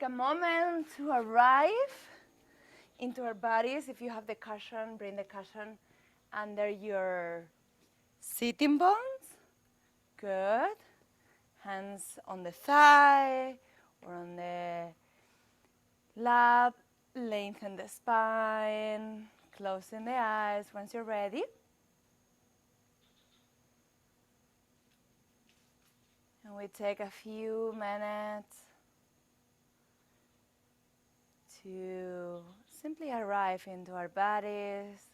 a moment to arrive into our bodies. If you have the cushion, bring the cushion under your sitting bones. Good. Hands on the thigh or on the lap. Lengthen the spine. Closing the eyes once you're ready. And we take a few minutes to simply arrive into our bodies,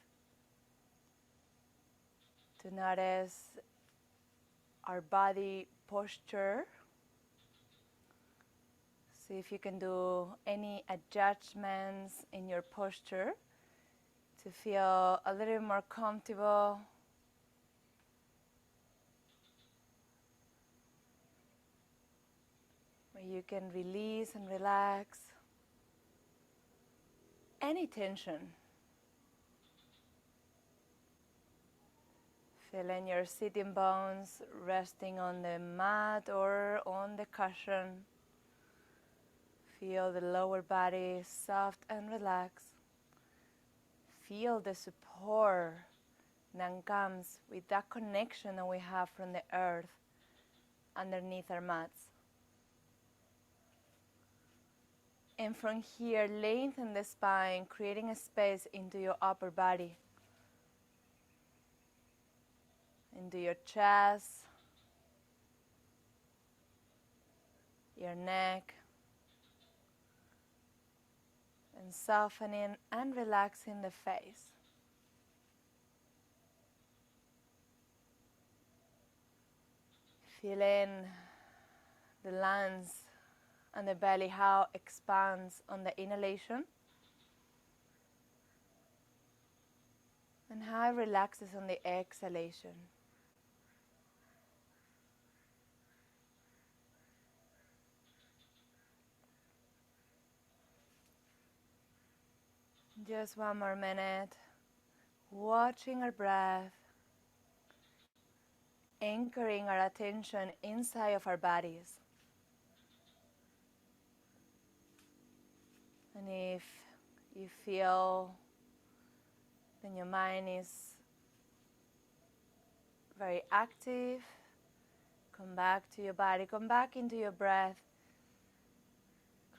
to notice our body posture. See if you can do any adjustments in your posture to feel a little more comfortable. Where you can release and relax any tension. Feeling your sitting bones resting on the mat or on the cushion. Feel the lower body soft and relaxed. Feel the support that comes with that connection that we have from the earth underneath our mats. And from here, lengthen the spine, creating a space into your upper body, into your chest, your neck, and softening and relaxing the face. Feeling the lungs and the belly, how it expands on the inhalation and how it relaxes on the exhalation. Just one more minute, watching our breath, anchoring our attention inside of our bodies. And if you feel then your mind is very active, come back to your body, come back into your breath,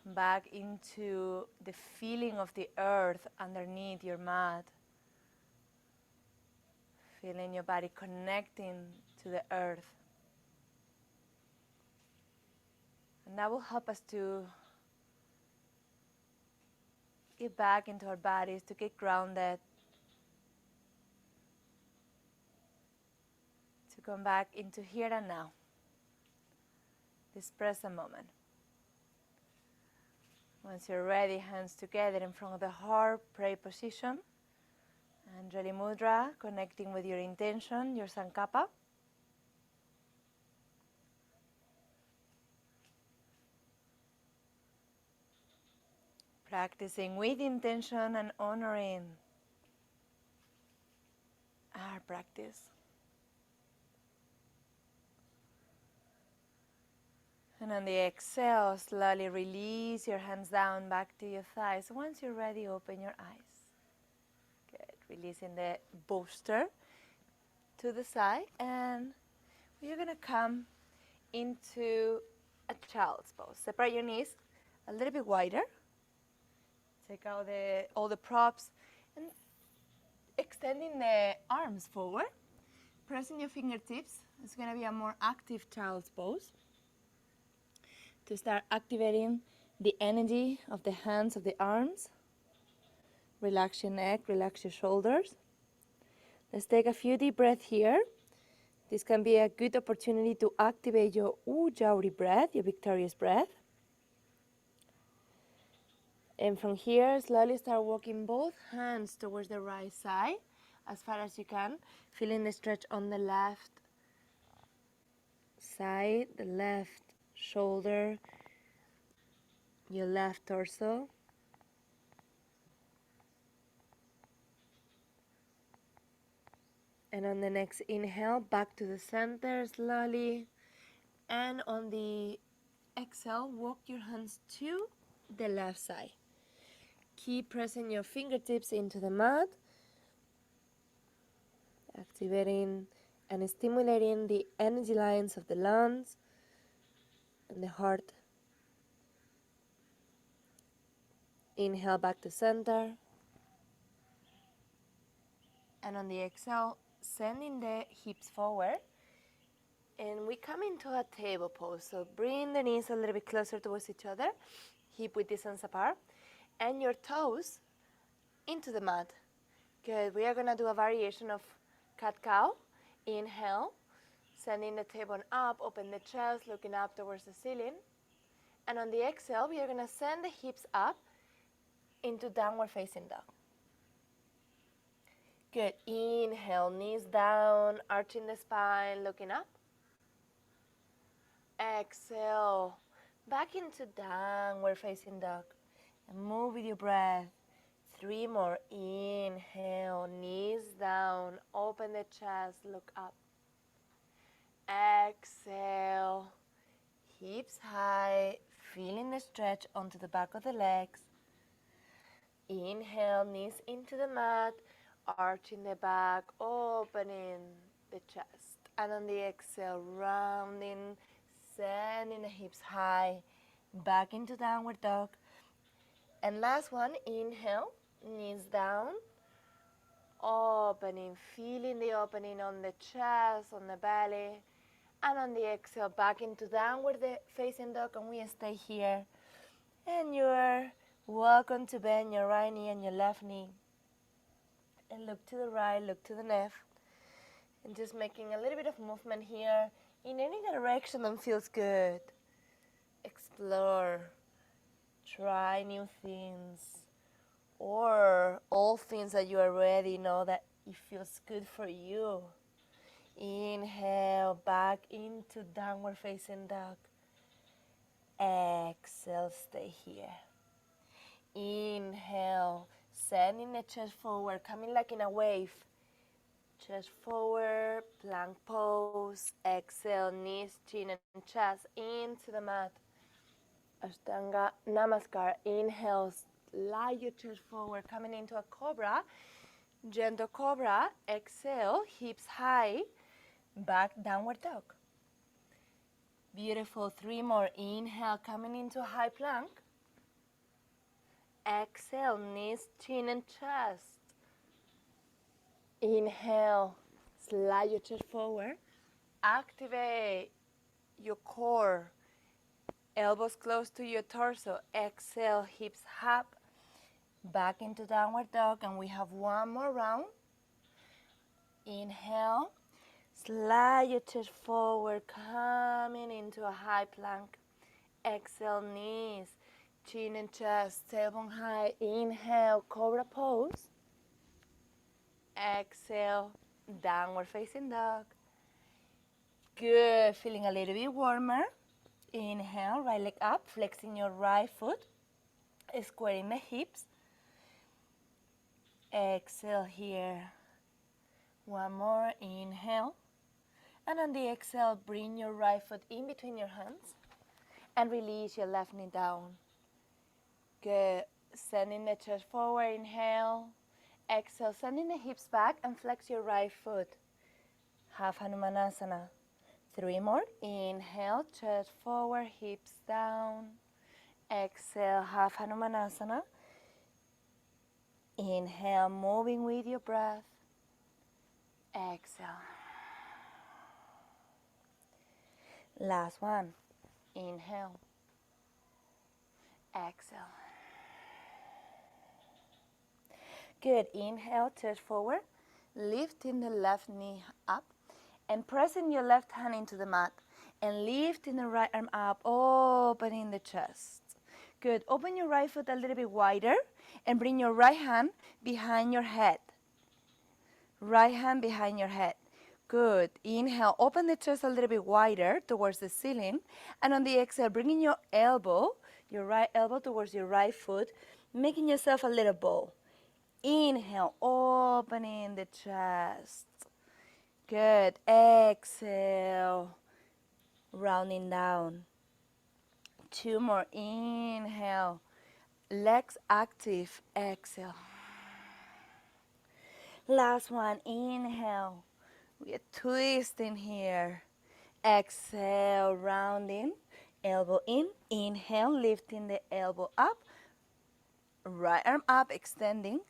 come back into the feeling of the earth underneath your mat. Feeling your body connecting to the earth. And that will help us to get back into our bodies, to get grounded, to come back into here and now, this present moment. Once you're ready, hands together in front of the heart, pray position. Anjali Mudra, connecting with your intention, your Sankapa. Practicing with intention and honoring our practice. And on the exhale, slowly release your hands down back to your thighs. Once you're ready, open your eyes. Good. Releasing the bolster to the side. And you're going to come into a child's pose. Separate your knees a little bit wider. Take out all the props. And extending the arms forward. Pressing your fingertips. It's going to be a more active child's pose. To start activating the energy of the hands, of the arms. Relax your neck, relax your shoulders. Let's take a few deep breaths here. This can be a good opportunity to activate your Ujjayi breath, your victorious breath. And from here, slowly start walking both hands towards the right side as far as you can. Feeling the stretch on the left side, the left shoulder, your left torso. And on the next inhale, back to the center slowly. And on the exhale, walk your hands to the left side. Keep pressing your fingertips into the mat, activating and stimulating the energy lines of the lungs and the heart. Inhale back to center. And on the exhale, sending the hips forward. And we come into a table pose. So bring the knees a little bit closer towards each other, hip width distance apart, and your toes into the mat. Good. We are going to do a variation of cat-cow. Inhale, sending the tailbone up, open the chest, looking up towards the ceiling. And on the exhale, we are going to send the hips up into downward facing dog. Good. Inhale, knees down, arching the spine, looking up. Exhale, back into downward facing dog. And move with your breath. 3 more. Inhale, knees down, open the chest, look up. Exhale, hips high, feeling the stretch onto the back of the legs. Inhale, knees into the mat, arching the back, opening the chest. And on the exhale, rounding, sending the hips high, back into downward dog. And last one, inhale, knees down, opening, feeling the opening on the chest, on the belly. And on the exhale, back into downward facing dog, and we stay here. And you're welcome to bend your right knee and your left knee. And look to the right, look to the left. And just making a little bit of movement here in any direction that feels good. Explore. Try new things. Or all things that you already know that it feels good for you. Inhale, back into downward facing dog. Exhale, stay here. Inhale, sending the chest forward, coming like in a wave. Chest forward, plank pose. Exhale, knees, chin, and chest into the mat. Ashtanga Namaskar. Inhale, slide your chest forward, coming into a cobra. Gentle cobra. Exhale, hips high, back downward dog. Beautiful. 3 more. Inhale, coming into a high plank. Exhale, knees, chin, and chest. Inhale, slide your chest forward. Activate your core. Elbows close to your torso. Exhale, hips up, back into downward dog. And we have one more round. Inhale, slide your chest forward, coming into a high plank. Exhale, knees, chin and chest, tailbone high. Inhale, cobra pose. Exhale, downward facing dog. Good, feeling a little bit warmer. Inhale, right leg up, flexing your right foot, squaring the hips. Exhale here. One more, inhale. And on the exhale, bring your right foot in between your hands and release your left knee down. Good, sending the chest forward, inhale. Exhale, sending the hips back and flex your right foot. Half Hanumanasana. 3 more. Inhale, chest forward, hips down. Exhale, half Hanumanasana. Inhale, moving with your breath. Exhale. Last one. Inhale. Exhale. Good. Inhale, chest forward. Lifting the left knee up and pressing your left hand into the mat. And lifting the right arm up, opening the chest. Good. Open your right foot a little bit wider and bring your right hand behind your head. Right hand behind your head. Good. Inhale, open the chest a little bit wider towards the ceiling. And on the exhale, bringing your elbow, your right elbow towards your right foot, making yourself a little bowl. Inhale, opening the chest. Good. Exhale, rounding down. 2 more. Inhale, Legs active. Exhale. Last one. Inhale. We are twisting here. Exhale, rounding. Elbow in. Inhale, lifting the elbow up. Right arm up, extending.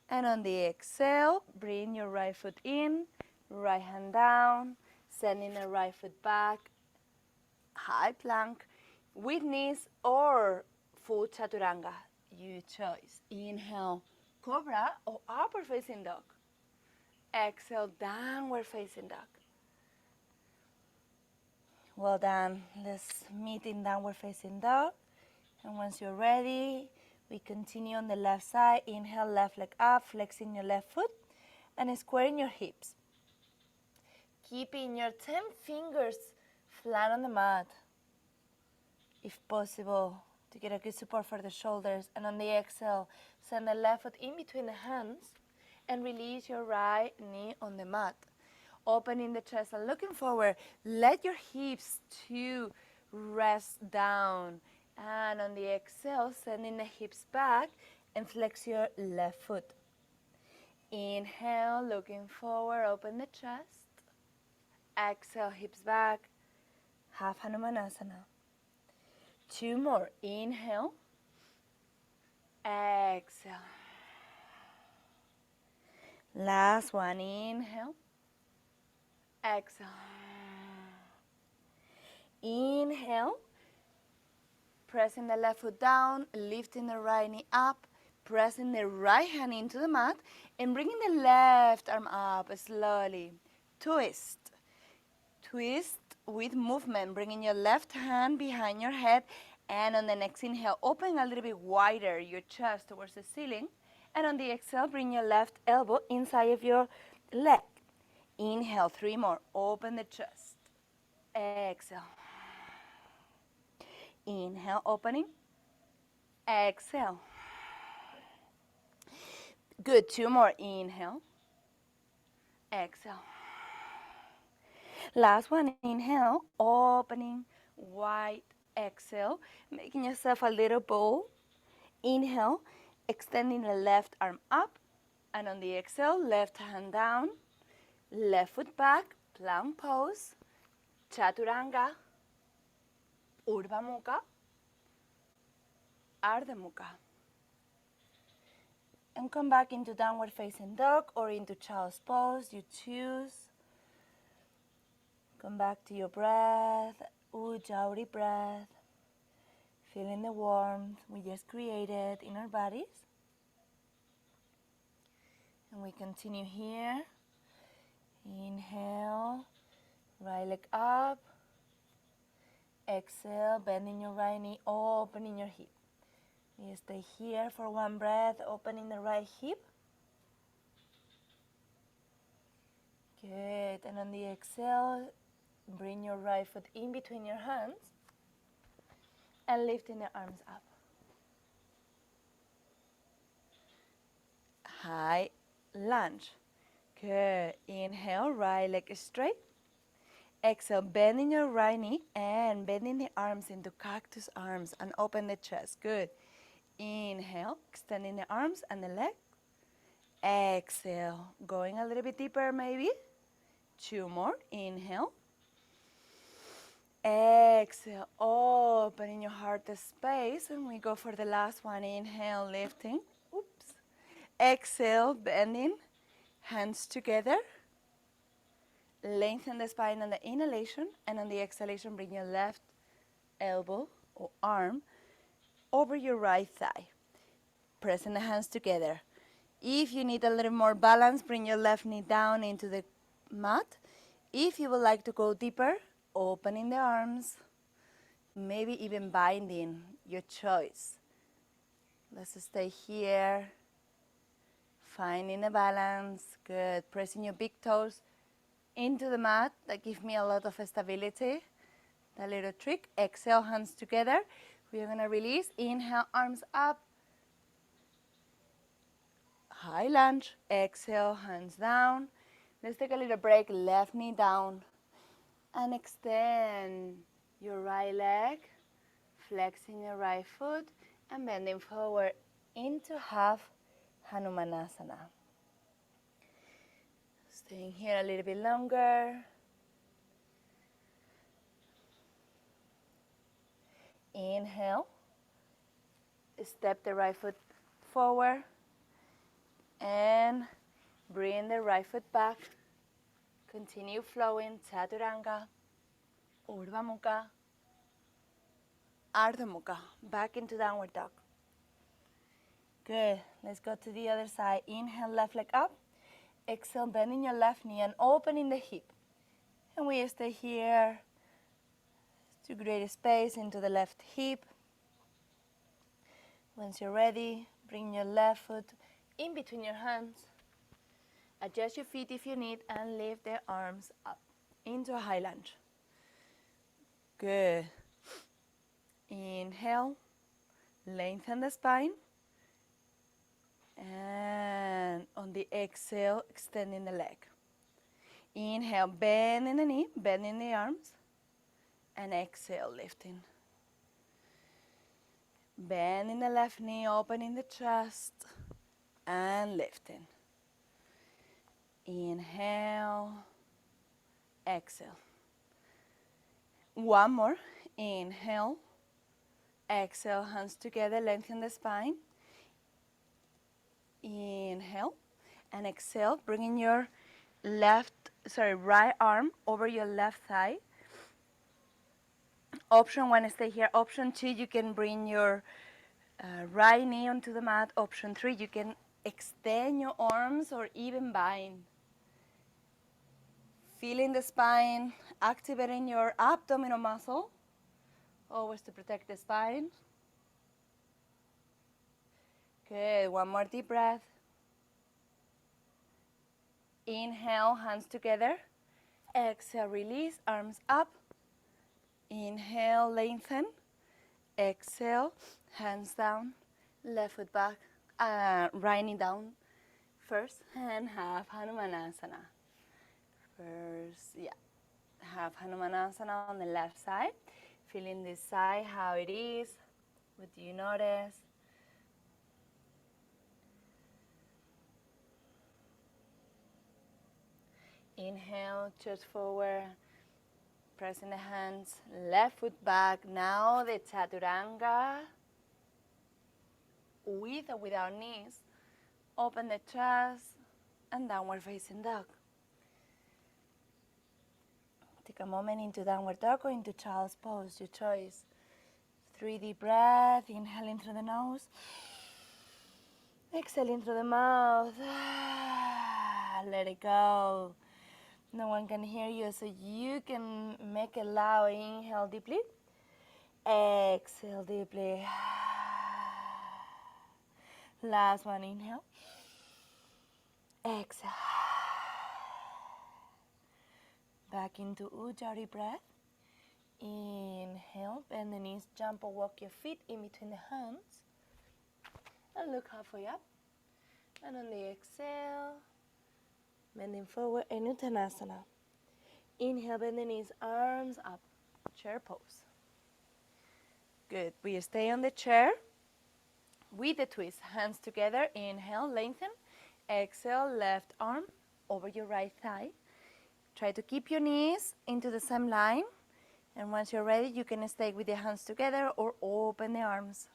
And on the exhale, bring your right foot in. Right hand down. Sending the right foot back. High plank with knees or full chaturanga. You choice. Inhale, cobra or upward facing dog. Exhale, downward facing dog. Well done. Let's meet in downward facing dog. And once you're ready, we continue on the left side. Inhale, left leg up, flexing your left foot and squaring your hips. Keeping your 10 fingers flat on the mat, if possible, to get a good support for the shoulders. And on the exhale, send the left foot in between the hands and release your right knee on the mat. Opening the chest and looking forward. Let your hips to rest down. And on the exhale, sending the hips back and flex your left foot. Inhale, looking forward, open the chest. Exhale, hips back. Half Hanumanasana. 2 more. Inhale. Exhale. Last one. Inhale. Exhale. Inhale. Pressing the left foot down, lifting the right knee up, pressing the right hand into the mat, and bringing the left arm up slowly. Twist. Twist with movement, bringing your left hand behind your head, and on the next inhale, open a little bit wider your chest towards the ceiling, and on the exhale, bring your left elbow inside of your leg. Inhale, 3 more. Open the chest. Exhale. Inhale, opening. Exhale. Good. 2 more. Inhale. Exhale. Last one. Inhale, opening, wide. Exhale, making yourself a little bowl. Inhale, extending the left arm up. And on the exhale, left hand down. Left foot back, plank pose. Chaturanga. Urdhva Mukha. Ardha Mukha. And come back into downward facing dog or into child's pose. You choose. Come back to your breath. Ujjayi breath. Feeling the warmth we just created in our bodies. And we continue here. Inhale. Right leg up. Exhale. Bending your right knee. Opening your hip. You stay here for 1 breath. Opening the right hip. Good. And on the exhale, bring your right foot in between your hands and lifting the arms up. High lunge. Good. Inhale, right leg straight. Exhale, bending your right knee and bending the arms into cactus arms and open the chest. Good. Inhale, extending the arms and the leg. Exhale, going a little bit deeper maybe. 2 more. Inhale. Exhale, opening your heart space, and we go for the last one. Inhale, lifting. Oops. Exhale, bending, hands together. Lengthen the spine on the inhalation, and on the exhalation, bring your left elbow or arm over your right thigh. Pressing the hands together. If you need a little more balance, bring your left knee down into the mat. If you would like to go deeper, opening the arms, maybe even binding, your choice. Let's stay here, finding a balance. Good. Pressing your big toes into the mat. That gives me a lot of stability. That little trick. Exhale, hands together. We are going to release. Inhale, arms up. High lunge. Exhale, hands down. Let's take a little break. Left knee down. And extend your right leg, flexing your right foot, And bending forward into half Hanumanasana. Staying here a little bit longer. Inhale. Step the right foot forward. And bring the right foot back. Continue flowing. Chaturanga. Urdhva Mukha. Ardha Mukha. Back into downward dog. Good. Let's go to the other side. Inhale, left leg up. Exhale, bending your left knee and opening the hip. And we stay here to create space into the left hip. Once you're ready, bring your left foot in between your hands. Adjust your feet if you need and lift the arms up into a high lunge. Good. Inhale, lengthen the spine. And on the exhale, extending the leg. Inhale, bending the knee, bending the arms. And exhale, lifting. Bending the left knee, opening the chest. And lifting. Inhale, exhale. One more. Inhale, exhale, hands together, lengthen the spine. Inhale and exhale, bringing your right arm over your left thigh. Option 1, stay here. Option 2, you can bring your right knee onto the mat. Option 3, you can extend your arms or even bind. Feeling the spine, activating your abdominal muscle, always to protect the spine. Good, one more deep breath. Inhale, hands together. Exhale, release, arms up. Inhale, lengthen. Exhale, hands down, left foot back, right knee down. First, and half Hanumanasana. Half Hanumanasana on the left side. Feeling this side, how it is. What do you notice? Inhale, chest forward, pressing the hands, left foot back. Now the Chaturanga, with or without knees. Open the chest and downward facing dog. Take a moment into downward dog or into child's pose, your choice. 3 deep breaths, inhaling through the nose, exhaling through the mouth. Let it go. No one can hear you, so you can make it loud. Inhale deeply. Exhale deeply. Last one, inhale. Exhale. Back into Ujjayi breath. Inhale, bend the knees, jump or walk your feet in between the hands. And look halfway up. And on the exhale, bending forward in Uttanasana. Inhale, bend the knees, arms up, chair pose. Good. We stay on the chair with the twist. Hands together. Inhale, lengthen. Exhale, left arm over your right thigh. Try to keep your knees into the same line. And once you're ready, you can stay with the hands together or open the arms.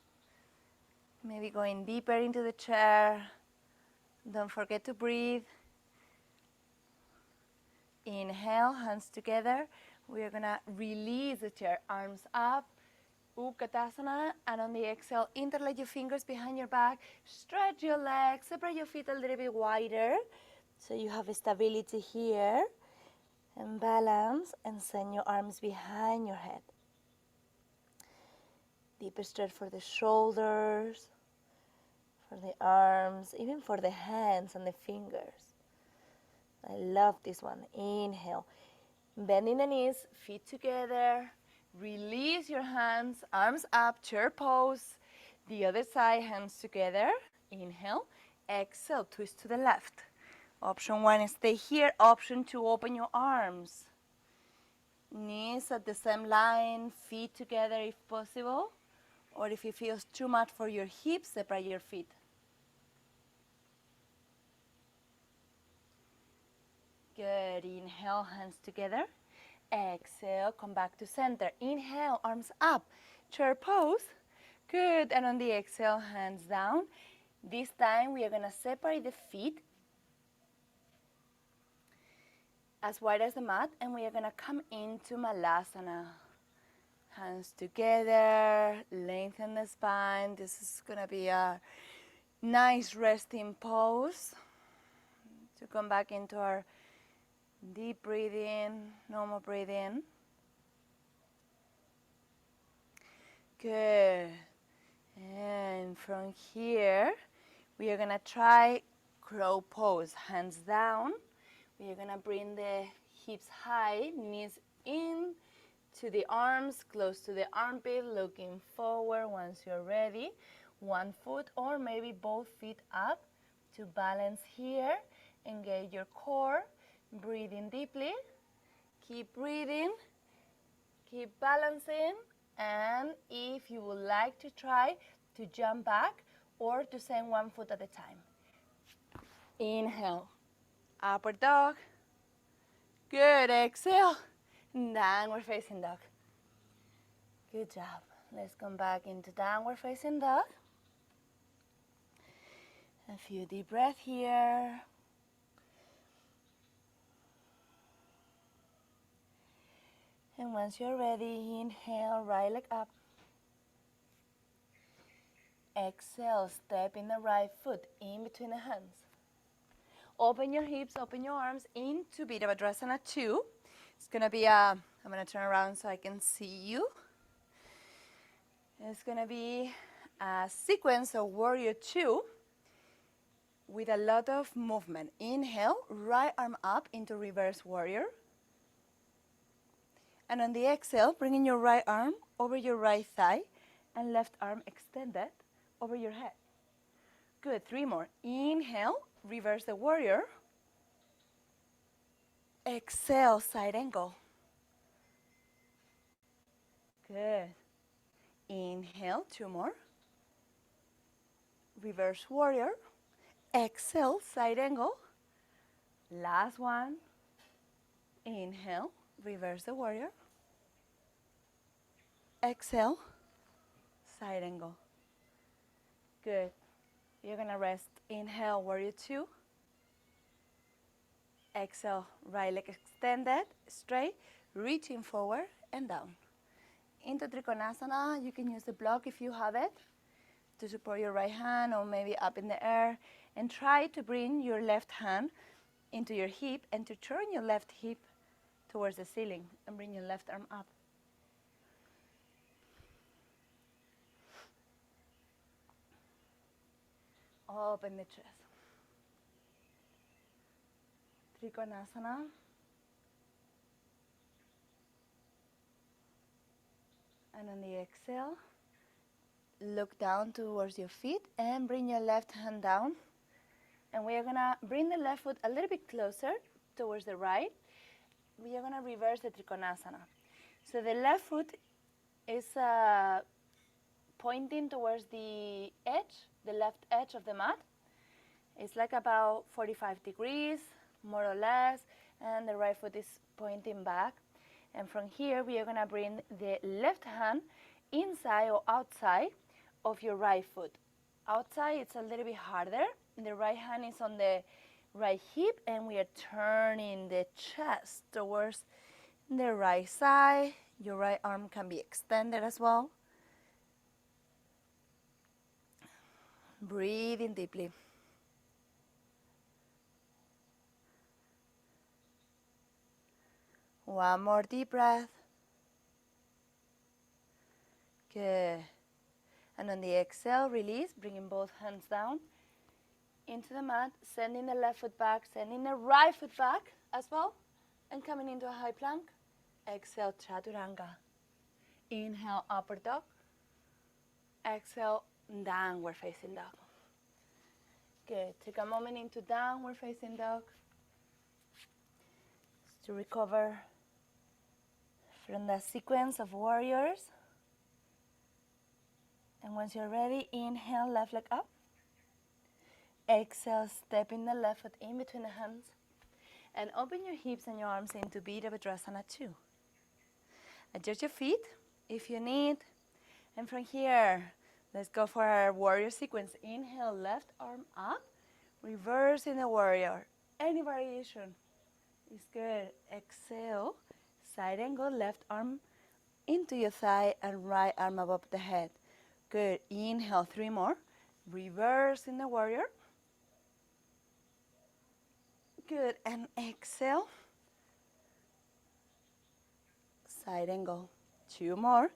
Maybe going deeper into the chair. Don't forget to breathe. Inhale, hands together. We're going to release the chair, arms up, Utkatasana, and on the exhale, interlace your fingers behind your back, stretch your legs, separate your feet a little bit wider, so you have stability here, and balance, and send your arms behind your head. Deep stretch for the shoulders, for the arms, even for the hands and the fingers. I love this one. Inhale. Bending the knees, feet together. Release your hands, arms up, chair pose. The other side, hands together. Inhale. Exhale, twist to the left. Option 1, stay here. Option 2, open your arms. Knees at the same line, feet together if possible. Or if it feels too much for your hips, separate your feet. Good. Inhale, hands together. Exhale, come back to center. Inhale, arms up. Chair pose. Good. And on the exhale, hands down. This time we are going to separate the feet as wide as the mat, and we are going to come into Malasana. Hands together, lengthen the spine. This is going to be a nice resting pose to come back into our deep breathing, normal breathing. Good. And from here, we are going to try crow pose. Hands down. We are going to bring the hips high, knees in to the arms, close to the armpit, looking forward once you're ready. One foot or maybe both feet up to balance here. Engage your core. Breathing deeply. Keep breathing. Keep balancing. And if you would like to try to jump back or to send one foot at a time. Inhale. Upward dog. Good. Exhale. Downward facing dog. Good job. Let's come back into downward facing dog. A few deep breaths here. And once you're ready, inhale, right leg up. Exhale, step in the right foot in between the hands. Open your hips, open your arms into Virabhadrasana 2. It's going to be I'm going to turn around so I can see you. It's going to be a sequence of Warrior 2 with a lot of movement. Inhale, right arm up into Reverse Warrior. And on the exhale, bringing your right arm over your right thigh and left arm extended over your head. Good, 3 more. Inhale, reverse the warrior. Exhale, side angle. Good. Inhale, 2 more. Reverse warrior. Exhale, side angle. Last one. Inhale, reverse the warrior. Exhale, side angle. Good. You're going to rest. Inhale, warrior 2. Exhale, right leg extended, straight, reaching forward and down. Into Trikonasana, you can use the block if you have it to support your right hand or maybe up in the air. And try to bring your left hand into your hip and to turn your left hip towards the ceiling and bring your left arm up. Open the chest. Trikonasana. And on the exhale, look down towards your feet and bring your left hand down. And we are going to bring the left foot a little bit closer towards the right. We are going to reverse the Trikonasana. So the left foot is pointing towards the edge, the left edge of the mat. It's like about 45 degrees, more or less, and the right foot is pointing back. And from here, we are going to bring the left hand inside or outside of your right foot. Outside, it's a little bit harder. The right hand is on the right hip, and we are turning the chest towards the right side. Your right arm can be extended as well. Breathing deeply. One more deep breath. Good. And on the exhale, release, bringing both hands down into the mat, sending the left foot back, sending the right foot back as well, and coming into a high plank. Exhale, Chaturanga. Inhale, upward dog. Exhale, downward facing dog. Good. Take a moment into downward facing dog to recover from the sequence of warriors. And once you're ready, inhale, left leg up. Exhale, stepping the left foot in between the hands. And open your hips and your arms into Virabhadrasana 2. Adjust your feet if you need. And from here, let's go for our warrior sequence. Inhale, left arm up. Reverse in the warrior. Any variation is good. Exhale, side angle, left arm into your thigh and right arm above the head. Good. Inhale, 3 more. Reverse in the warrior. Good. And exhale. Side angle. 2 more.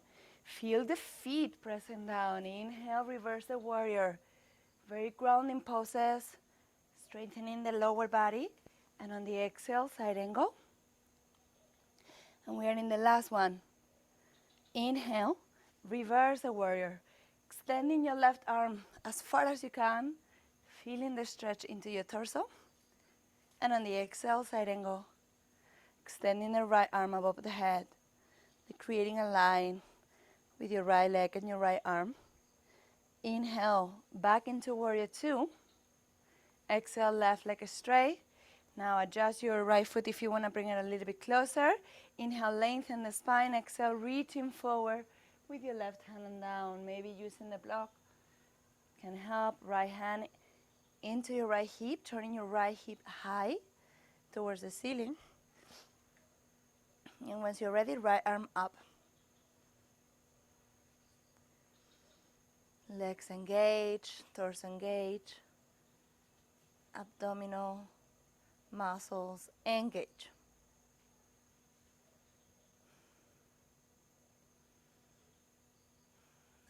Feel the feet pressing down. Inhale, reverse the warrior. Very grounding poses. Strengthening the lower body. And on the exhale, side angle. And we are in the last one. Inhale, reverse the warrior. Extending your left arm as far as you can. Feeling the stretch into your torso. And on the exhale, side angle. Extending the right arm above the head. Creating a line with your right leg and your right arm. Inhale, back into warrior 2. Exhale, left leg straight. Now adjust your right foot if you want to bring it a little bit closer. Inhale, lengthen the spine. Exhale, reaching forward with your left hand and down. Maybe using the block can help. Right hand into your right hip, turning your right hip high towards the ceiling. And once you're ready, right arm up. Legs engage, torso engage, abdominal muscles engage.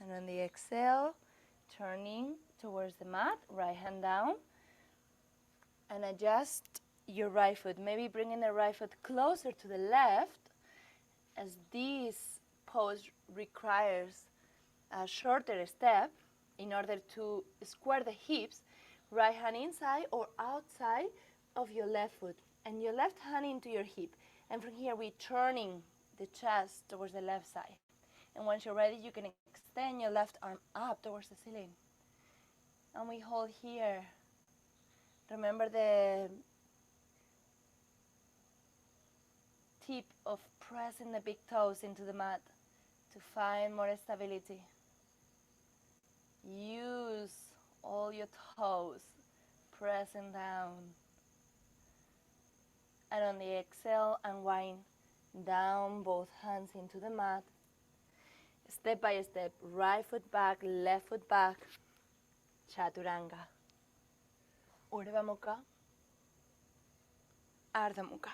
And on the exhale, turning towards the mat, right hand down, and adjust your right foot. Maybe bringing the right foot closer to the left, as this pose requires a shorter step in order to square the hips. Right hand inside or outside of your left foot, and your left hand into your hip. And from here, we're turning the chest towards the left side. And once you're ready, you can extend your left arm up towards the ceiling. And we hold here. Remember the tip of pressing the big toes into the mat to find more stability. Use all your toes, pressing down. And on the exhale, unwind down both hands into the mat. Step by step, right foot back, left foot back. Chaturanga. Urdhva Mukha, Ardha Mukha.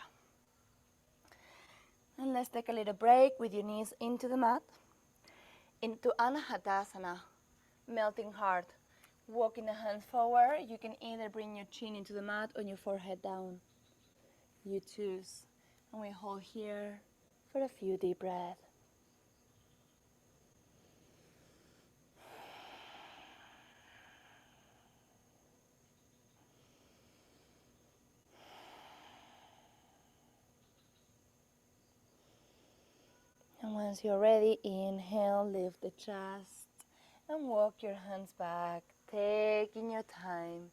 And let's take a little break with your knees into the mat. Into Anahatasana, melting heart. Walking the hands forward. You can either bring your chin into the mat or your forehead down. You choose. And we hold here for a few deep breaths. And once you're ready, inhale, lift the chest and walk your hands back, taking your time.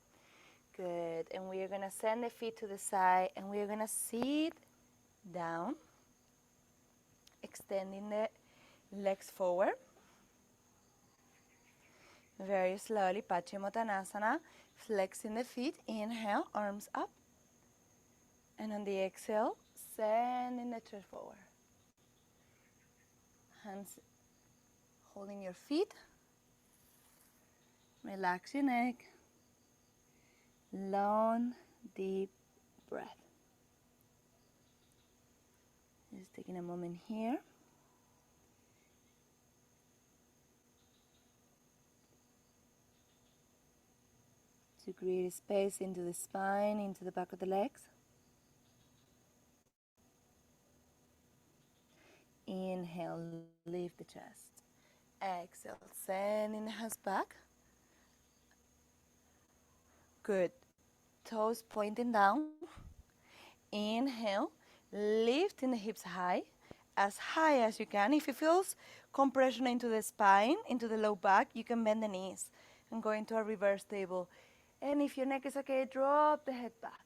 Good. And we are going to send the feet to the side and we are going to sit down, extending the legs forward. Very slowly, Paschimottanasana, flexing the feet. Inhale, arms up. And on the exhale, sending the chest forward. Hands holding your feet. Relax your neck. Long, deep breath. Just taking a moment here. To create a space into the spine, into the back of the legs. Inhale, lift the chest. Exhale, sending the hands back. Good. Toes pointing down. Inhale, lifting the hips high. as high as you can. If it feels compression into the spine, into the low back, you can bend the knees and go into a reverse table. And if your neck is okay, drop the head back.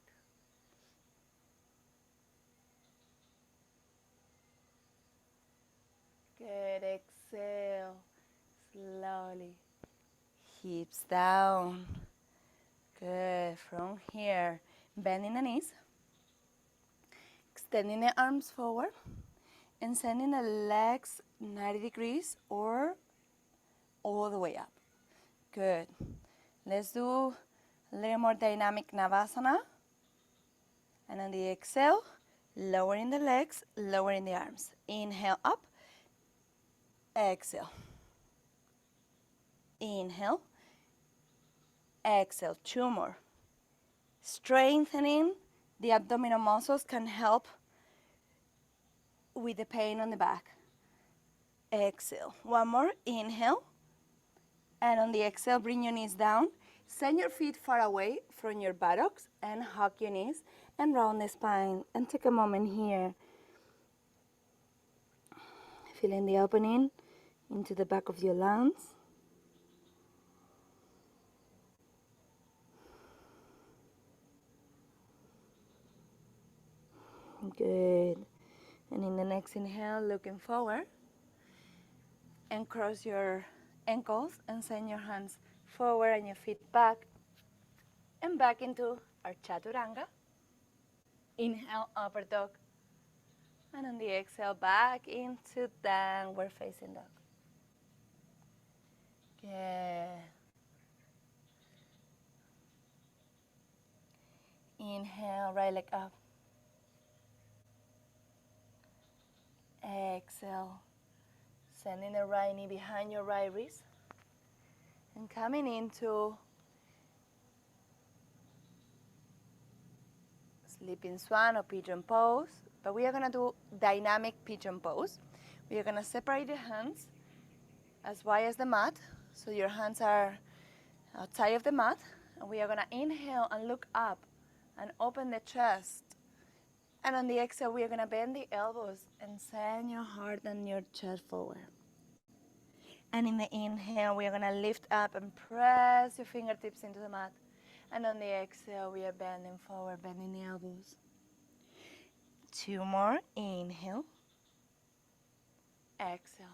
Good, exhale, slowly. Hips down. Good, from here, bending the knees, extending the arms forward, and sending the legs 90 degrees or all the way up. Good. Let's do a little more dynamic Navasana. And on the exhale, lowering the legs, lowering the arms. Inhale up, exhale. Inhale, exhale. Two more. Strengthening the abdominal muscles can help with the pain on the back. Exhale. One more. Inhale. And on the exhale, bring your knees down. Send your feet far away from your buttocks and hug your knees and round the spine. And take a moment here. Feeling the opening into the back of your lungs. Good. And in the next inhale, looking forward. And cross your ankles and send your hands forward and your feet back. And back into our chaturanga. Inhale, upper dog. And on the exhale, back into downward facing dog. Good. Inhale, right leg up. Exhale. Sending the right knee behind your right wrist. And coming into sleeping swan or pigeon pose. But we are going to do dynamic pigeon pose. We are going to separate the hands as wide as the mat. So your hands are outside of the mat. And we are going to inhale and look up and open the chest. And on the exhale, we are going to bend the elbows and send your heart and your chest forward. And in the inhale, we are going to lift up and press your fingertips into the mat. And on the exhale, we are bending forward, bending the elbows. Two more. Inhale. Exhale.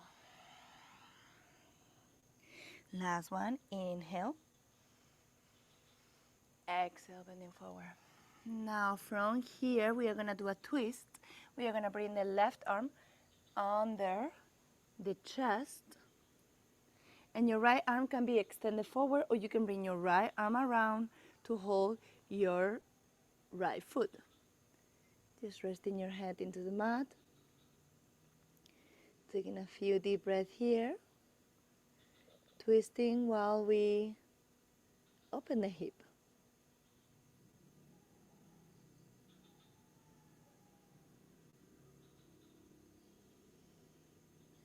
Last one. Inhale. Exhale, bending forward. Now from here, we are going to do a twist. We are going to bring the left arm under the chest. And your right arm can be extended forward, or you can bring your right arm around to hold your right foot. Just resting your head into the mat. Taking a few deep breaths here. Twisting while we open the hip.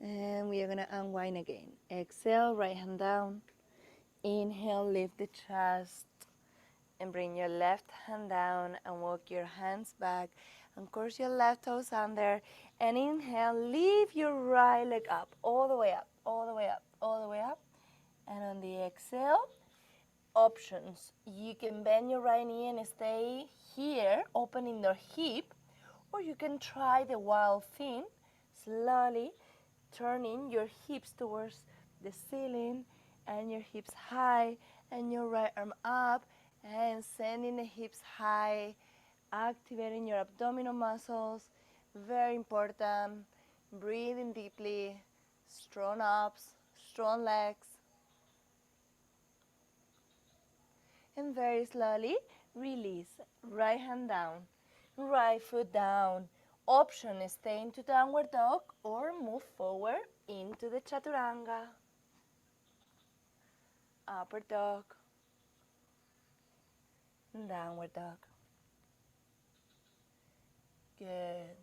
And we are going to unwind again. Exhale, right hand down. Inhale, lift the chest. And bring your left hand down and walk your hands back. And cross your left toes under. And inhale, lift your right leg up. All the way up, all the way up, all the way up. And on the exhale, options. You can bend your right knee and stay here, opening the hip. Or you can try the wild thing, slowly turning your hips towards the ceiling and your hips high and your right arm up and sending the hips high, activating your abdominal muscles. Very important. Breathing deeply, strong abs, strong legs. And very slowly release. Right hand down, right foot down. Option is stay into downward dog or move forward into the chaturanga. Upper dog, downward dog. Good.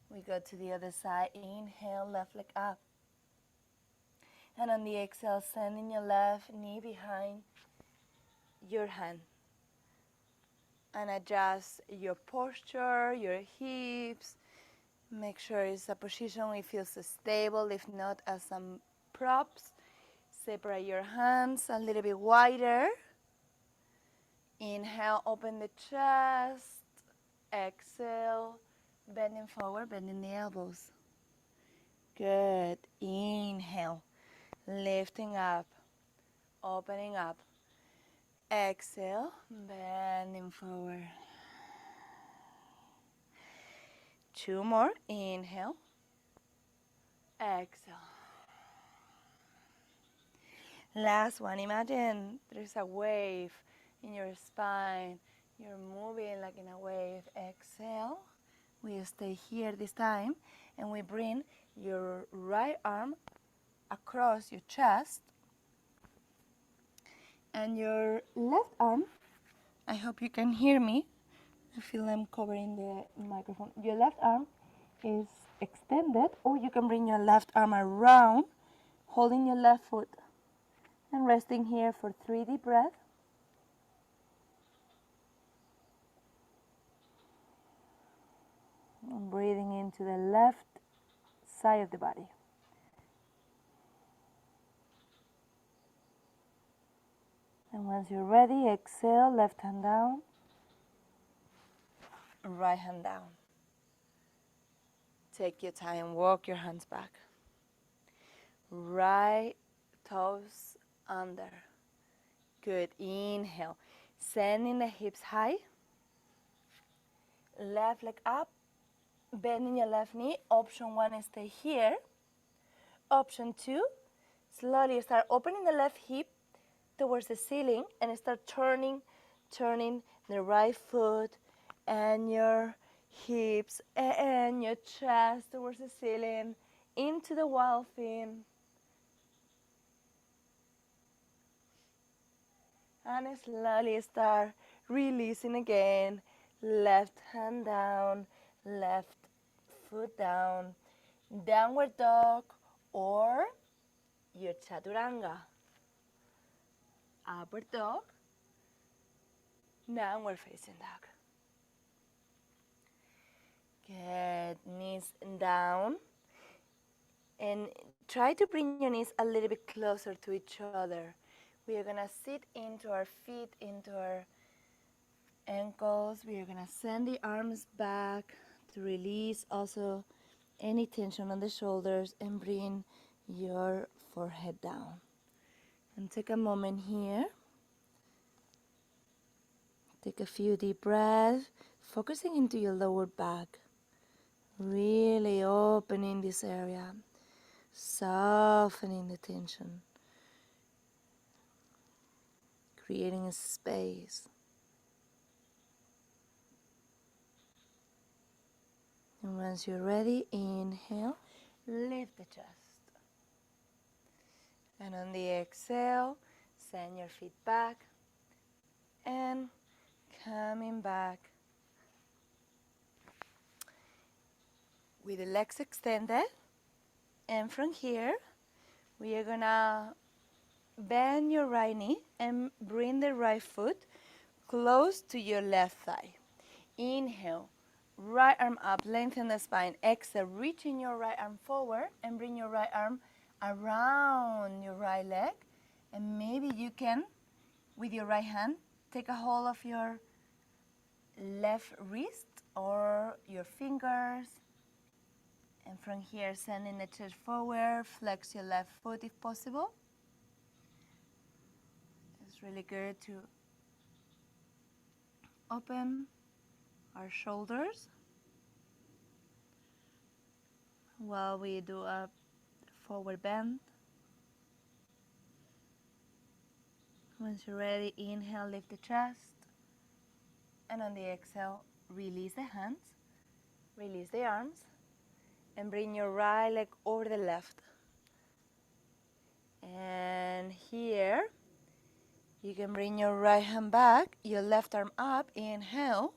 We go to the other side. Inhale, left leg up. And on the exhale, sending your left knee behind your hand. And adjust your posture, your hips. Make sure it's a position it feels stable, if not as some props. Separate your hands a little bit wider. Inhale, open the chest. Exhale, bending forward, bending the elbows. Good. Inhale, lifting up, opening up. Exhale, bending forward. 2 more. Inhale, exhale. Last one. Imagine there's a wave in your spine. You're moving like in a wave. Exhale. We stay here this time, and we bring your right arm across your chest, and your left arm, I hope you can hear me. I feel I'm covering the microphone. Your left arm is extended, or you can bring your left arm around, holding your left foot, and resting here for 3 deep breaths. And breathing into the left side of the body. And once you're ready, exhale, left hand down, right hand down. Take your time, walk your hands back. Right toes under. Good. Inhale. Sending the hips high. Left leg up. Bending your left knee. Option 1 is stay here. Option 2, slowly start opening the left hip towards the ceiling and start turning the right foot and your hips and your chest towards the ceiling into the wall fin. And slowly start releasing again. Left hand down, left foot down, downward dog or your chaturanga. Upward dog, downward facing dog. Good, knees down. And try to bring your knees a little bit closer to each other. We are gonna sit into our feet, into our ankles. We are gonna send the arms back to release also any tension on the shoulders and bring your forehead down. And take a moment here. Take a few deep breaths, focusing into your lower back. Really opening this area, softening the tension, creating a space. And once you're ready, inhale, lift the chest. And on the exhale, send your feet back and coming back with the legs extended. And from here, we are gonna bend your right knee and bring the right foot close to your left thigh. Inhale, right arm up, lengthen the spine. Exhale, reaching your right arm forward and bring your right arm around your right leg. And maybe you can, with your right hand, take a hold of your left wrist or your fingers. And from here, sending the chest forward, flex your left foot if possible. It's really good to open our shoulders while we do a forward bend. Once you're ready, inhale, lift the chest. And on the exhale, release the hands, release the arms, and bring your right leg over the left. And here, you can bring your right hand back, your left arm up, inhale.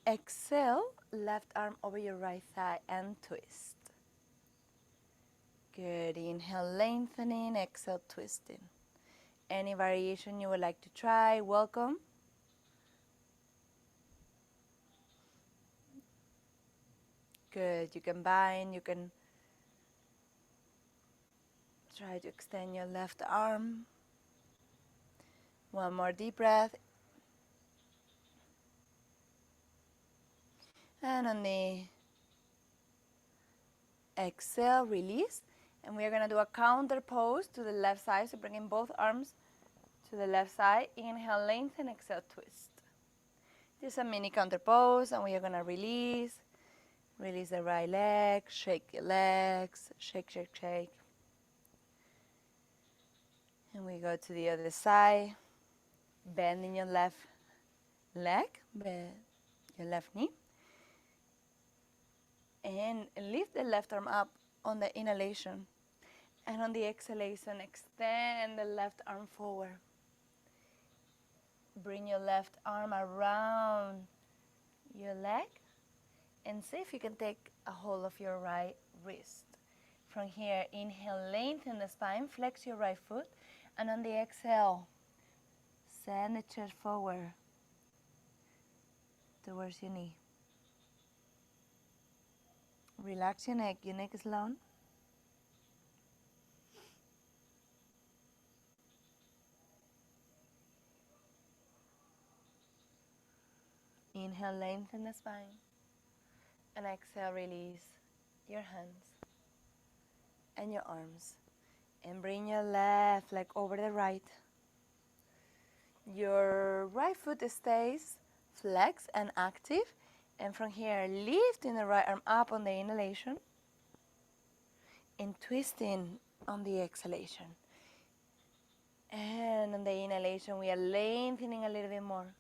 Exhale, left arm over your right thigh and twist. Good, inhale, lengthening, exhale, twisting. Any variation you would like to try, welcome. Good. You can bind, you can try to extend your left arm. One more deep breath. And on the exhale, release. And we are going to do a counter pose to the left side. So bringing both arms to the left side. Inhale, lengthen, exhale, twist. Just a mini counter pose, and we are going to release. Release the right leg, shake your legs, shake, shake, shake. And we go to the other side, bending your left leg, your left knee. And lift the left arm up on the inhalation. And on the exhalation, extend the left arm forward. Bring your left arm around your leg and see if you can take a hold of your right wrist. From here, inhale, lengthen the spine, flex your right foot, and on the exhale, send the chest forward towards your knee. Relax your neck is long. Inhale, lengthen the spine, and exhale, release your hands and your arms. And bring your left leg over the right. Your right foot stays flexed and active. And from here, lifting the right arm up on the inhalation and twisting on the exhalation. And on the inhalation, we are lengthening a little bit more.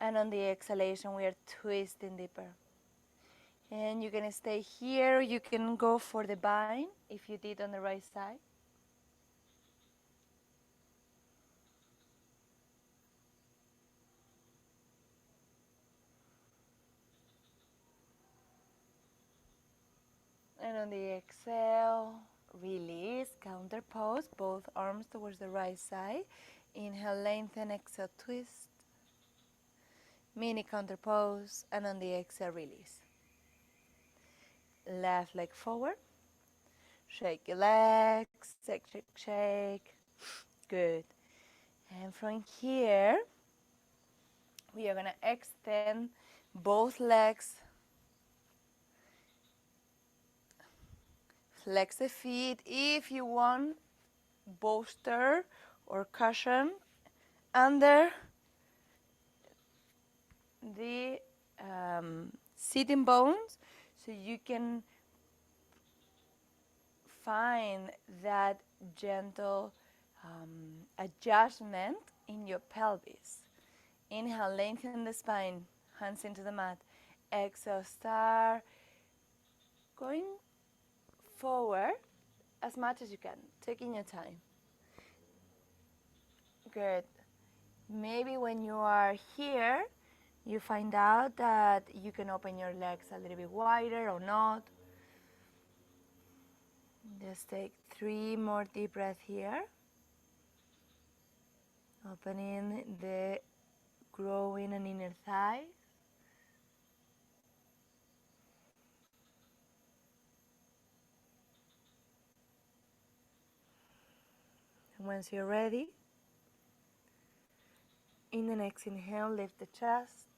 And on the exhalation, we are twisting deeper. And you can stay here. You can go for the bind if you did on the right side. And on the exhale, release, counter pose, both arms towards the right side. Inhale, lengthen, exhale, twist. Mini counter pose, and on the exhale, release. Left leg forward. Shake your legs, shake, shake, shake. Good. And from here, we are going to extend both legs. Flex the feet if you want, bolster or cushion under the sitting bones, so you can find that gentle adjustment in your pelvis. Inhale, lengthen the spine, hands into the mat. Exhale, start going forward as much as you can, taking your time. Good. Maybe when you are here, you find out that you can open your legs a little bit wider or not. Just take 3 more deep breaths here. Opening the growing and inner thighs. And once you're ready, in the next inhale, lift the chest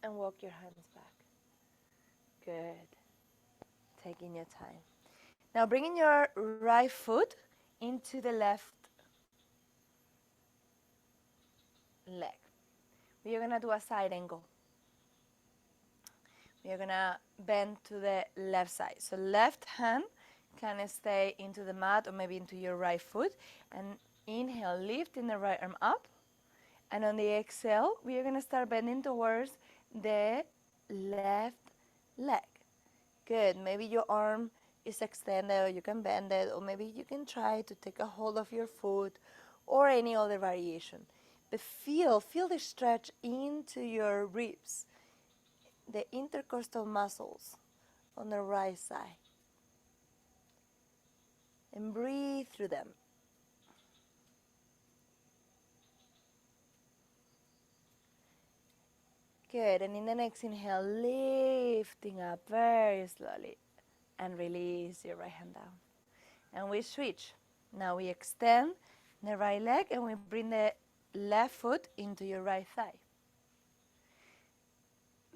and walk your hands back. Good. Taking your time. Now bringing your right foot into the left leg. We are going to do a side angle. We are going to bend to the left side. So left hand can stay into the mat or maybe into your right foot. And inhale, lifting the right arm up. And on the exhale, we are going to start bending towards the left leg. Good. Maybe your arm is extended, or you can bend it, or maybe you can try to take a hold of your foot or any other variation. But feel the stretch into your ribs, the intercostal muscles on the right side. And breathe through them. Good. And in the next inhale, lifting up very slowly. And release your right hand down. And we switch. Now we extend the right leg and we bring the left foot into your right thigh.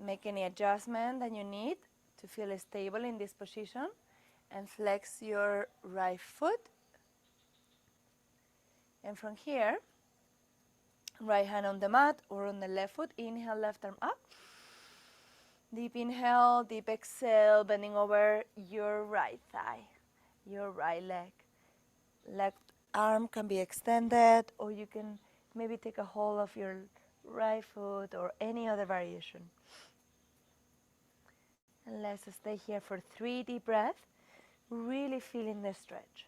Make any adjustment that you need to feel stable in this position and flex your right foot. And from here, right hand on the mat or on the left foot, inhale, left arm up. Deep inhale, deep exhale, bending over your right thigh, your right leg. Left arm can be extended, or you can maybe take a hold of your right foot or any other variation. And let's stay here for 3 deep breaths, really feeling the stretch.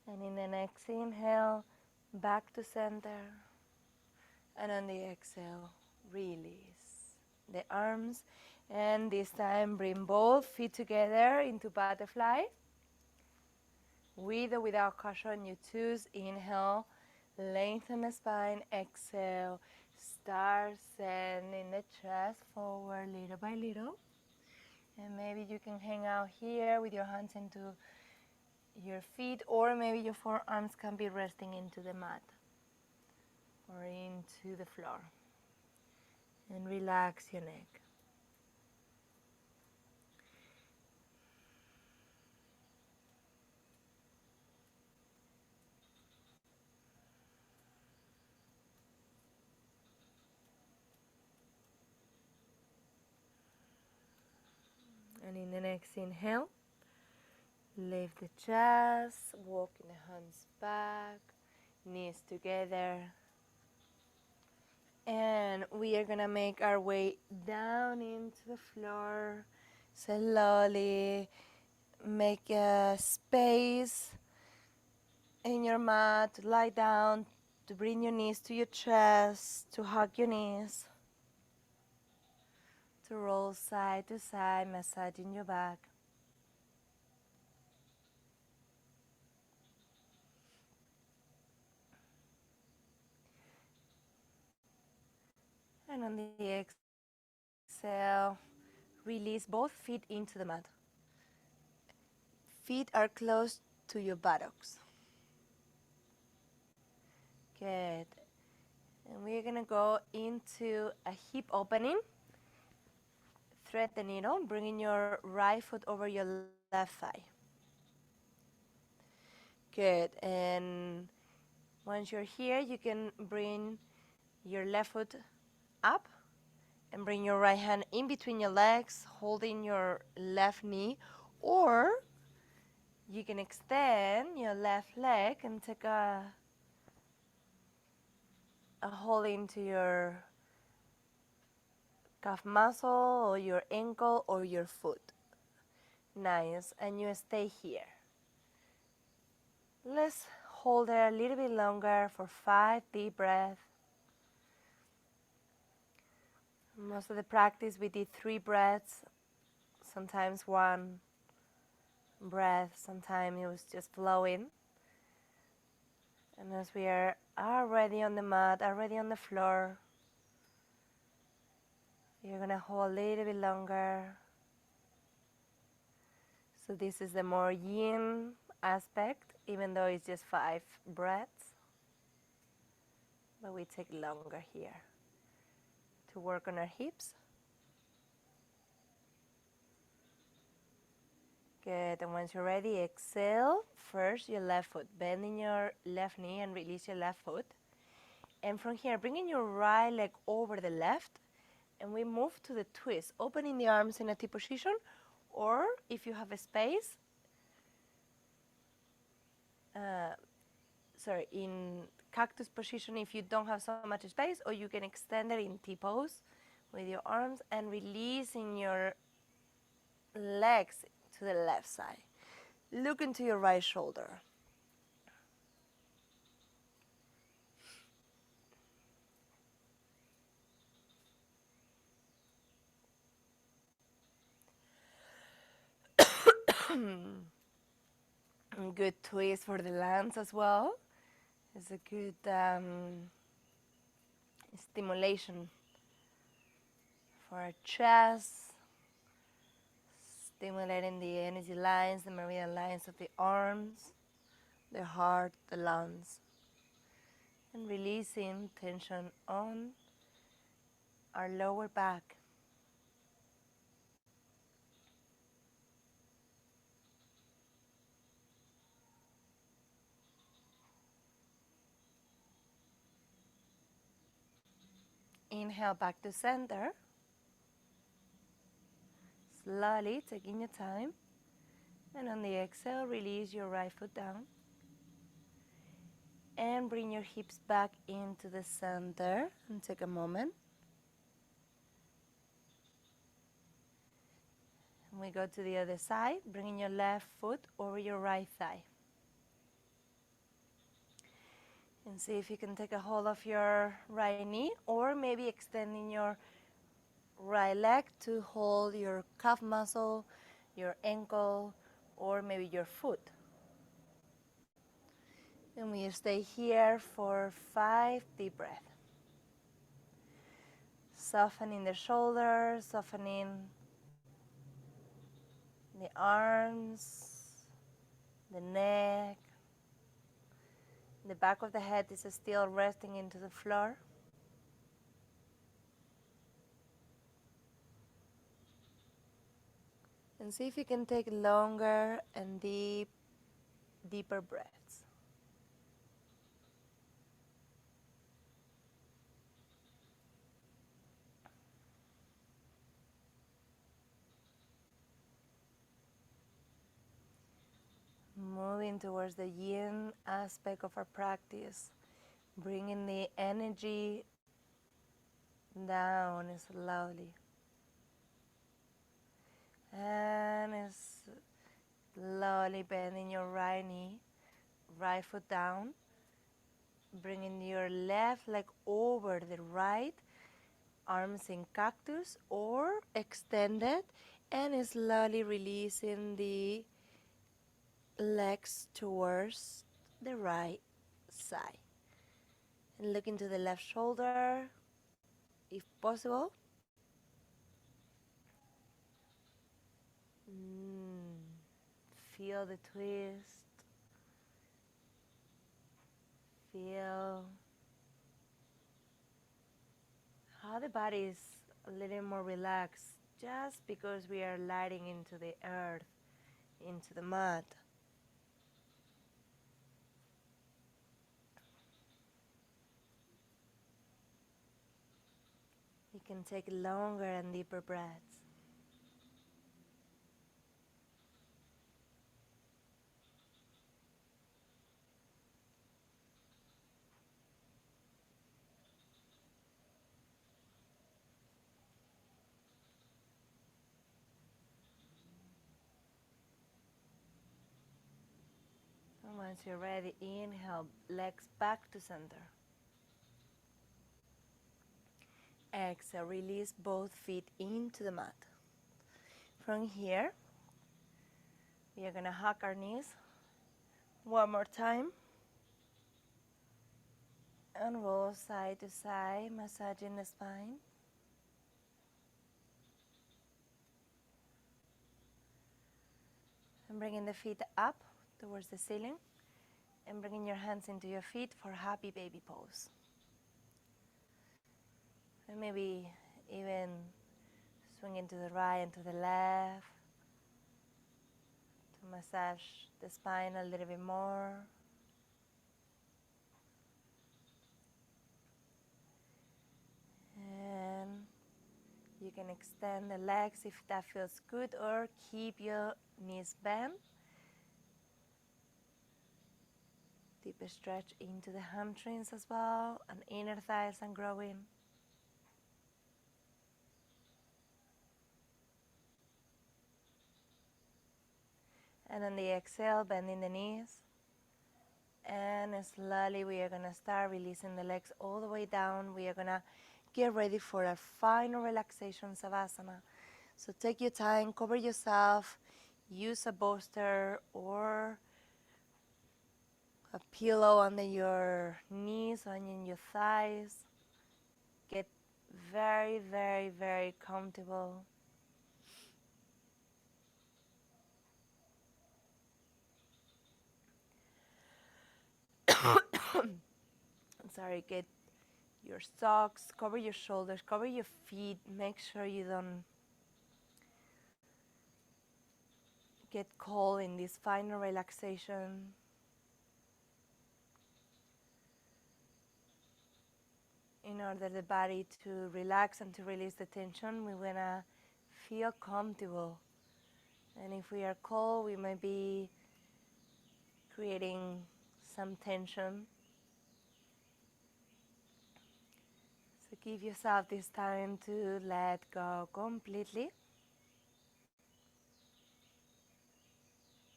And in the next inhale, back to center. And on the exhale, release the arms. And this time, bring both feet together into butterfly. With or without cushion, you choose. Inhale, lengthen the spine. Exhale, start sending the chest forward little by little. And maybe you can hang out here with your hands into your feet, or maybe your forearms can be resting into the mat or into the floor. And relax your neck. And in the next inhale, lift the chest, walking the hands back, knees together. And we are gonna make our way down into the floor. Slowly make a space in your mat to lie down, to bring your knees to your chest, to hug your knees, to roll side to side, massaging your back. And on the exhale, release both feet into the mat. Feet are close to your buttocks. Good. And we're going to go into a hip opening. Thread the needle, bringing your right foot over your left thigh. Good. And once you're here, you can bring your left foot up and bring your right hand in between your legs, holding your left knee, or you can extend your left leg and take a hold into your calf muscle or your ankle or your foot. Nice. And you stay here. Let's hold it a little bit longer for 5 deep breaths. Most of the practice we did 3 breaths, sometimes 1 breath, sometimes it was just flowing. And as we are already on the mat, already on the floor, you're gonna hold a little bit longer. So this is the more yin aspect, even though it's just 5 breaths. But we take longer here to work on our hips. Good, and once you're ready, exhale. First, your left foot, bending your left knee and release your left foot. And from here, bringing your right leg over the left, and we move to the twist, opening the arms in a T position, or if you have a space, in cactus position if you don't have so much space, or you can extend it in T pose with your arms and releasing your legs to the left side. Look into your right shoulder. Good twist for the lungs as well. It's a good stimulation for our chest, stimulating the energy lines, the meridian lines of the arms, the heart, the lungs, and releasing tension on our lower back. Inhale back to center. Slowly taking your time. And on the exhale, release your right foot down. And bring your hips back into the center. And take a moment. And we go to the other side, bringing your left foot over your right thigh. And see if you can take a hold of your right knee, or maybe extending your right leg to hold your calf muscle, your ankle, or maybe your foot. And we stay here for 5 deep breaths. Softening the shoulders, softening the arms, the neck. The back of the head is still resting into the floor. And see if you can take longer and deeper breaths. Moving towards the yin aspect of our practice, bringing the energy down slowly. And slowly bending your right knee, right foot down, bringing your left leg over the right, arms in cactus or extended, and slowly releasing the legs towards the right side. And look into the left shoulder, if possible. Feel the twist. Feel how the body is a little more relaxed just because we are lighting into the earth, into the mat. You can take longer and deeper breaths. And once you're ready, inhale, legs back to center. Exhale, release both feet into the mat. From here, we are going to hug our knees one more time. And roll side to side, massaging the spine. And bringing the feet up towards the ceiling. And bringing your hands into your feet for happy baby pose. And maybe even swinging to the right and to the left to massage the spine a little bit more. And you can extend the legs if that feels good, or keep your knees bent. Deep stretch into the hamstrings as well, and inner thighs and growing. And on the exhale, bending the knees. And slowly we are going to start releasing the legs all the way down. We are going to get ready for a final relaxation savasana. So take your time, cover yourself use a bolster or a pillow under your knees, on your thighs. Get very, very, very comfortable. Sorry, get your socks, cover your shoulders, cover your feet. Make sure you don't get cold in this final relaxation. In order the body to relax and to release the tension, we want to feel comfortable. And if we are cold, we might be creating some tension. So give yourself this time to let go completely.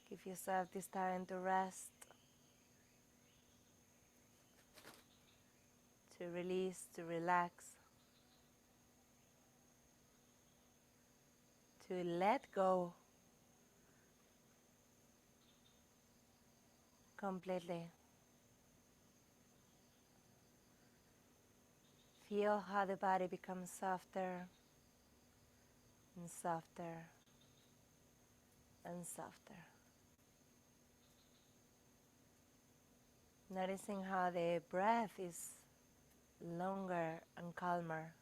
Give yourself this time to rest, to release, to relax, to let go completely. Feel how the body becomes softer and softer and softer. Noticing how the breath is longer and calmer.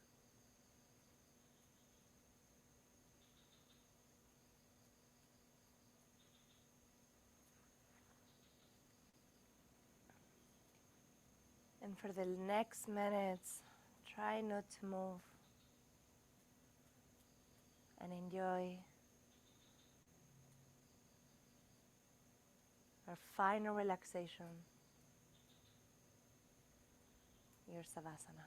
And for the next minutes, try not to move and enjoy our final relaxation, your Savasana.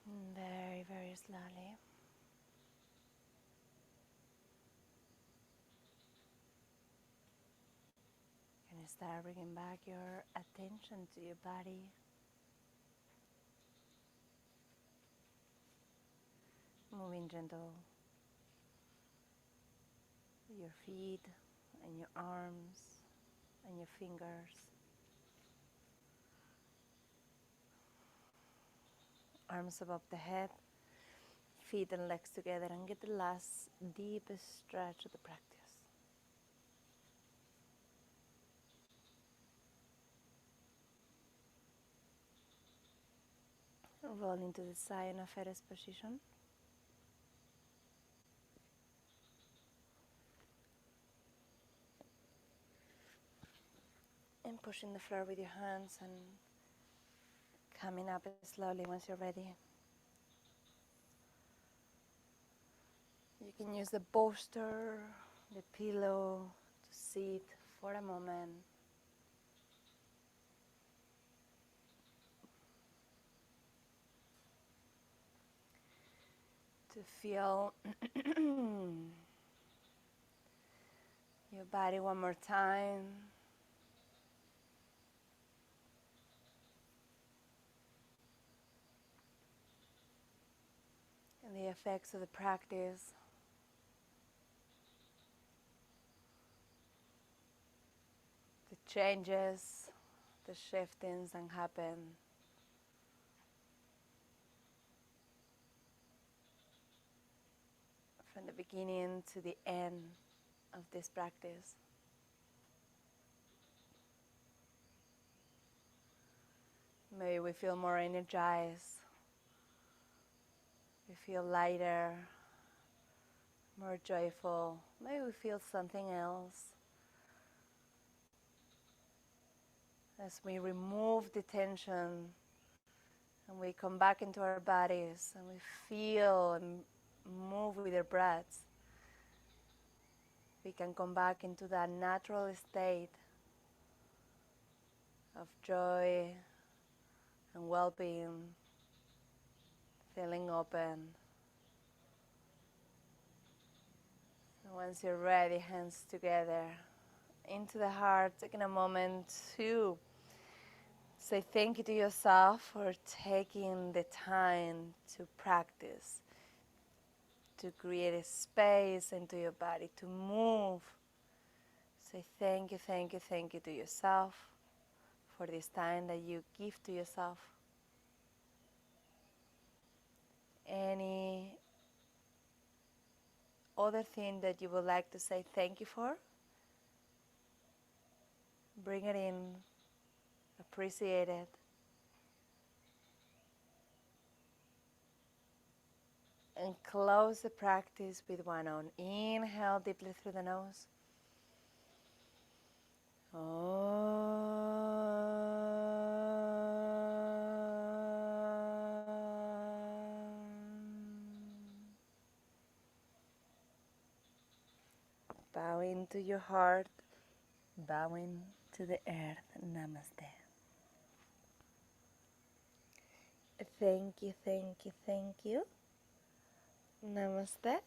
Very, very slowly. And start bringing back your attention to your body. Moving gentle. Your feet and your arms and your fingers. Arms above the head, feet and legs together, and get the last deepest stretch of the practice. Roll into the Sayana Feres position. And pushing the floor with your hands and coming up slowly once you're ready. You can use the bolster, the pillow to sit for a moment. To feel your body one more time. And the effects of the practice. The changes, the shiftings that happen. From the beginning to the end of this practice. Maybe we feel more energized. We feel lighter, more joyful. Maybe we feel something else. As we remove the tension and we come back into our bodies and we feel and move with our breaths, we can come back into that natural state of joy and well-being, feeling open. And once you're ready, hands together, into the heart, taking a moment to say thank you to yourself for taking the time to practice, to create a space into your body, to move. Say thank you, thank you, thank you to yourself for this time that you give to yourself. Any other thing that you would like to say thank you for? Bring it in, appreciate it. And close the practice with one on. Inhale deeply through the nose. Bowing to your heart, bowing to the earth. Namaste. Thank you, thank you, thank you. Namaste.